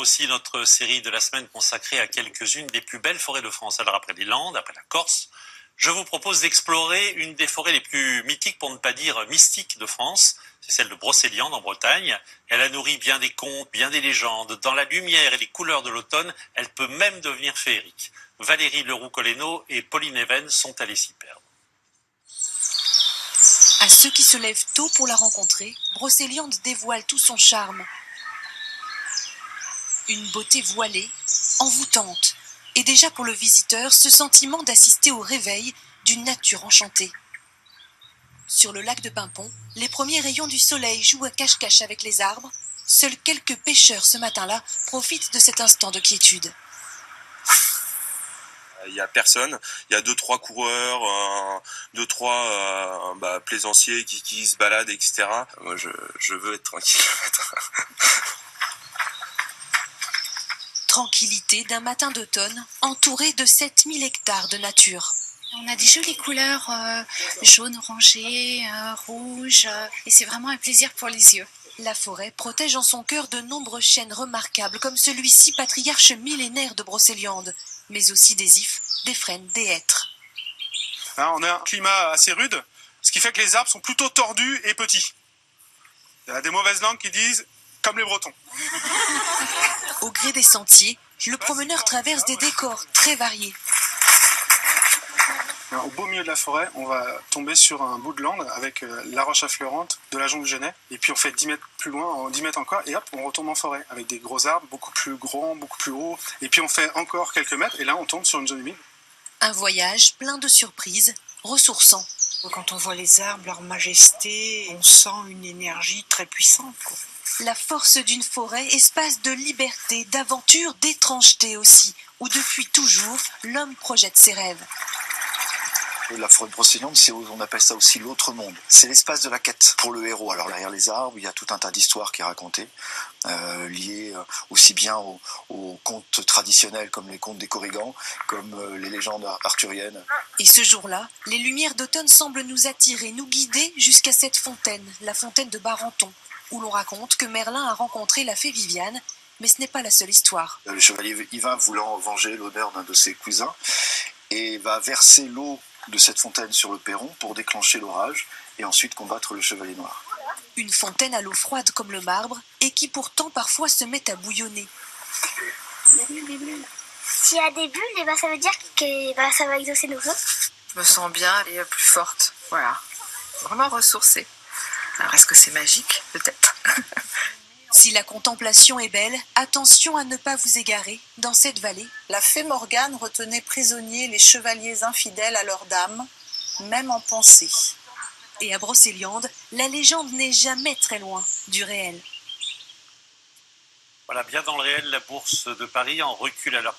Aussi notre série de la semaine consacrée à quelques-unes des plus belles forêts de France. Alors après les Landes, après la Corse, je vous propose d'explorer une des forêts les plus mythiques, pour ne pas dire mystiques de France. C'est celle de Brocéliande en Bretagne. Elle a nourri bien des contes, bien des légendes. Dans la lumière et les couleurs de l'automne, elle peut même devenir féerique. Valérie Leroux-Collenot et Pauline Even sont allées s'y perdre. À ceux qui se lèvent tôt pour la rencontrer, Brocéliande dévoile tout son charme. Une beauté voilée, envoûtante, et déjà pour le visiteur, ce sentiment d'assister au réveil d'une nature enchantée. Sur le lac de Pimpon, les premiers rayons du soleil jouent à cache-cache avec les arbres. Seuls quelques pêcheurs ce matin-là profitent de cet instant de quiétude. Il n'y a personne, il y a 2-3 coureurs, 2-3 plaisanciers qui se baladent, etc. Moi je veux être tranquille. Tranquillité d'un matin d'automne, entouré de 7000 hectares de nature. On a des jolies couleurs jaunes, orangées, rouges, et c'est vraiment un plaisir pour les yeux. La forêt protège en son cœur de nombreux chênes remarquables, comme celui-ci, patriarche millénaire de Brocéliande, mais aussi des ifs, des frênes, des hêtres. On a un climat assez rude, ce qui fait que les arbres sont plutôt tordus et petits. Il y a des mauvaises langues qui disent « comme les Bretons ». Au gré des sentiers, le promeneur traverse des décors très variés. Au beau milieu de la forêt, on va tomber sur un bout de lande avec la roche affleurante de la jonque Genet. Et puis on fait 10 mètres plus loin, 10 mètres encore, et hop, on retombe en forêt avec des gros arbres, beaucoup plus grands, beaucoup plus hauts. Et puis on fait encore quelques mètres, et là on tombe sur une zone humide. Un voyage plein de surprises, ressourçant. Quand on voit les arbres, leur majesté, on sent une énergie très puissante, quoi. La force d'une forêt, espace de liberté, d'aventure, d'étrangeté aussi, où depuis toujours, l'homme projette ses rêves. La forêt de Brocéliande, on appelle ça aussi l'autre monde. C'est l'espace de la quête pour le héros. Alors derrière les arbres, il y a tout un tas d'histoires qui est racontées, liées aussi bien aux contes traditionnels comme les contes des Corrigans, comme les légendes arthuriennes. Et ce jour-là, les lumières d'automne semblent nous attirer, nous guider jusqu'à cette fontaine, la fontaine de Barenton, où l'on raconte que Merlin a rencontré la fée Viviane, mais ce n'est pas la seule histoire. Le chevalier Yvain voulant venger l'honneur d'un de ses cousins et va verser l'eau de cette fontaine sur le perron pour déclencher l'orage et ensuite combattre le chevalier noir. Une fontaine à l'eau froide comme le marbre et qui pourtant parfois se met à bouillonner. S'il y a des bulles, ça veut dire que ça va exaucer nos vœux. Je me sens bien et plus forte, voilà. Vraiment ressourcée. Alors est-ce que c'est magique? Peut-être. Si la contemplation est belle, attention à ne pas vous égarer dans cette vallée. La fée Morgane retenait prisonniers les chevaliers infidèles à leur dame, même en pensée. Et à Brocéliande, la légende n'est jamais très loin du réel. Voilà, bien dans le réel, la bourse de Paris en recul à l'heure